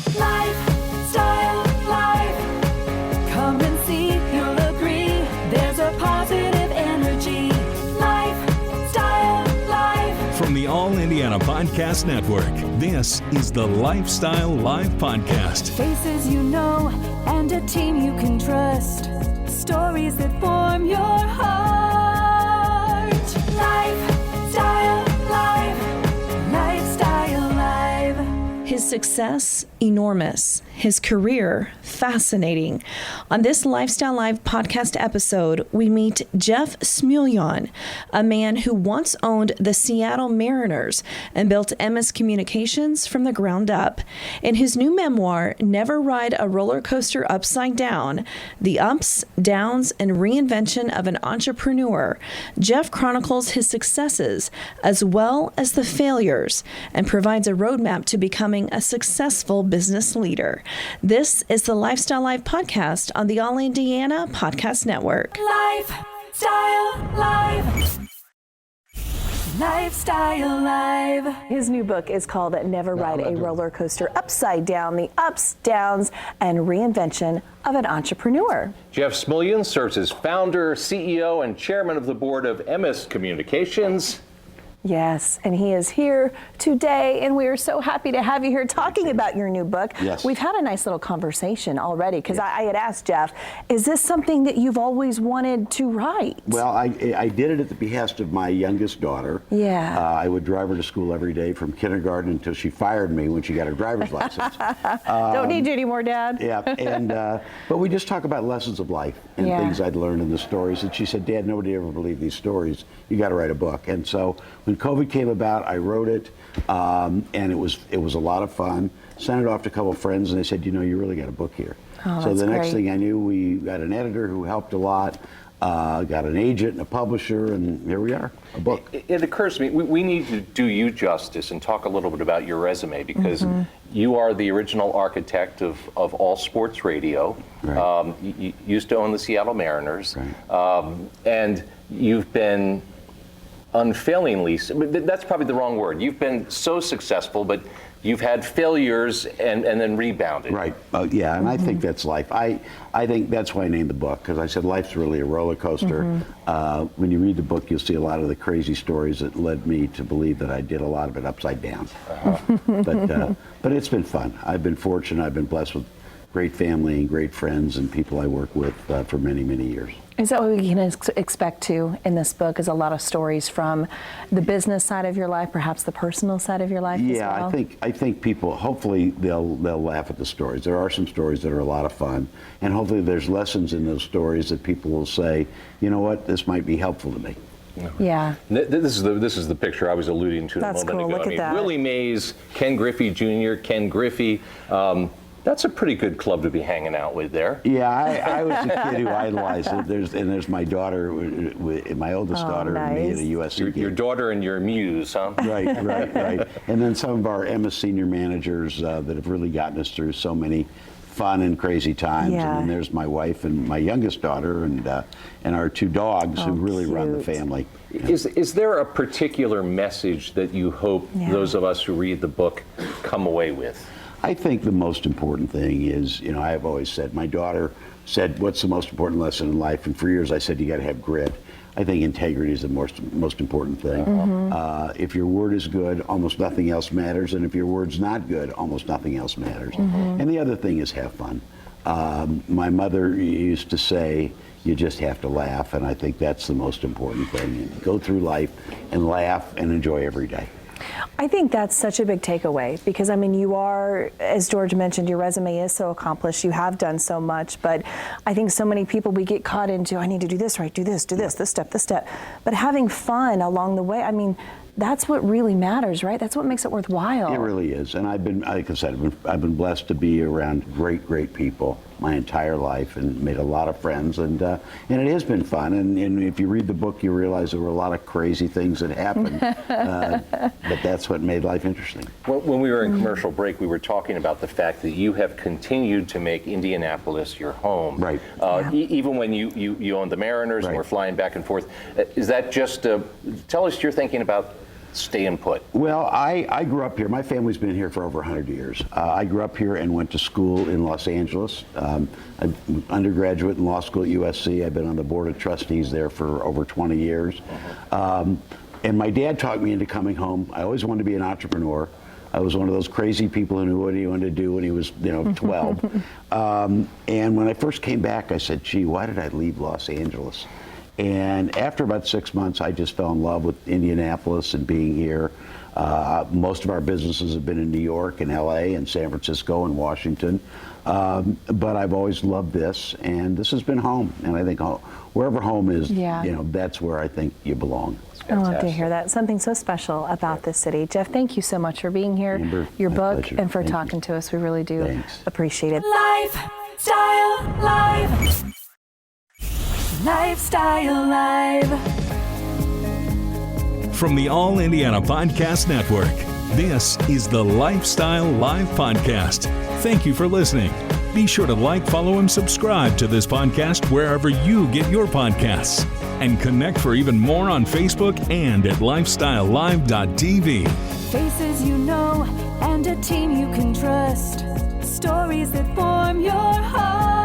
Lifestyle Live. Come and see, you'll agree. There's a positive energy. Lifestyle Live. From the All Indiana Podcast Network, this is the Lifestyle Live Podcast. Faces you know and a team you can trust. Stories that form your heart. Lifestyle Live. Lifestyle Live. His success, enormous. His career, fascinating. On this Lifestyle Live podcast episode, we meet Jeff Smulyan, a man who once owned the Seattle Mariners and built Emmis Communications from the ground up. In his new memoir, Never Ride a Rollercoaster Upside Down, The Ups, Downs, and Reinvention of an Entrepreneur, Jeff chronicles his successes as well as the failures and provides a roadmap to becoming a successful business leader. This is the Lifestyle Live podcast on the All Indiana Podcast Network. Lifestyle Live. Lifestyle Live. His new book is called Never Ride a Roller Coaster Upside Down, The Ups, Downs, and Reinvention of an Entrepreneur. Jeff Smulyan serves as founder, CEO, and chairman of the board of Emmis Communications. Yes, and he is here today, and we are so happy to have you here talking about your new book. Yes. We've had a nice little conversation already, because I had asked Jeff, is this something that you've always wanted to write? Well, I did it at the behest of my youngest daughter. Yeah. I would drive her to school every day from kindergarten until she fired me when she got her driver's license. Don't need you anymore, Dad. Yeah, and but we just talk about lessons of life and things I'd learned in the stories. And she said, Dad, nobody ever believed these stories. You got to write a book. And so when COVID came about, I wrote it, and it was a lot of fun. Sent it off to a couple of friends, and they said, you know, you really got a book here. Oh, so the next great. thing I knew, we got an editor who helped a lot, got an agent and a publisher, and here we are, a book. It occurs to me, we need to do you justice and talk a little bit about your resume, because you are the original architect of all sports radio. Right. You used to own the Seattle Mariners, Right. and you've been unfailingly, that's probably the wrong word. You've been so successful, but you've had failures and then rebounded. Right. Yeah, and I think that's life. I think that's why I named the book, because I said life's really a roller coaster. When you read the book, you'll see a lot of the crazy stories that led me to believe that I did a lot of it upside down. But it's been fun. I've been fortunate. I've been blessed with great family and great friends and people I work with for many, many years. Is that what we can expect too in this book, is a lot of stories from the business side of your life, perhaps the personal side of your life as well? Yeah, I think people, hopefully they'll laugh at the stories. There are some stories that are a lot of fun, and hopefully there's lessons in those stories that people will say, you know what, this might be helpful to me. Yeah. This is the picture I was alluding to That's a moment cool. ago. Look at that. Willie Mays, Ken Griffey Jr., Ken Griffey. That's a pretty good club to be hanging out with there. Yeah, I was a kid who idolized it. There's my daughter, my oldest daughter, and me at a USC game. Your daughter and your muse, huh? Right. And then some of our Emmis senior managers that have really gotten us through so many fun and crazy times. Yeah. And then there's my wife and my youngest daughter and our two dogs who really run the cute. family. Is there a particular message that you hope those of us who read the book come away with? I think the most important thing is, you know, I've always said, my daughter said, what's the most important lesson in life? And for years I said, you got to have grit. I think integrity is the most important thing. If your word is good, almost nothing else matters. And if your word's not good, almost nothing else matters. And the other thing is have fun. My mother used to say, you just have to laugh. And I think that's the most important thing. And go through life and laugh and enjoy every day. I think that's such a big takeaway, because I mean, you are, as George mentioned, your resume is so accomplished, you have done so much, but I think so many people, we get caught into, I need to do this right, do this step, but having fun along the way, I mean, that's what really matters, right? That's what makes it worthwhile. It really is, and I've been, like I said, I've been blessed to be around great people my entire life and made a lot of friends, and it has been fun. And if you read the book, you realize there were a lot of crazy things that happened, but that's what made life interesting. Well, when we were in commercial break, we were talking about the fact that you have continued to make Indianapolis your home. Right. Even when you owned the Mariners and were flying back and forth. Is that just, tell us your thinking about staying put? Well, I grew up here. My family's been here for over 100 years. I grew up here and went to school in Los Angeles. I'm undergraduate in law school at USC. I've been on the board of trustees there for over 20 years. And my dad talked me into coming home. I always wanted to be an entrepreneur. I was one of those crazy people who knew what he wanted to do when he was, 12. And when I first came back, I said, gee, why did I leave Los Angeles? And after about 6 months, I just fell in love with Indianapolis and being here. Most of our businesses have been in New York and LA and San Francisco and Washington. But I've always loved this, and this has been home. And I think wherever home is, that's where I think you belong. I love to hear that. Something so special about this city. Jeff, thank you so much for being here, Amber, your my book, pleasure. and for Thank talking you. to us. We really do appreciate it. Lifestyle Live. Lifestyle Live. From the All Indiana Podcast Network, this is the Lifestyle Live Podcast. Thank you for listening. Be sure to like, follow, and subscribe to this podcast wherever you get your podcasts. And connect for even more on Facebook and at lifestylelive.tv. Faces you know and a team you can trust. Stories that form your heart.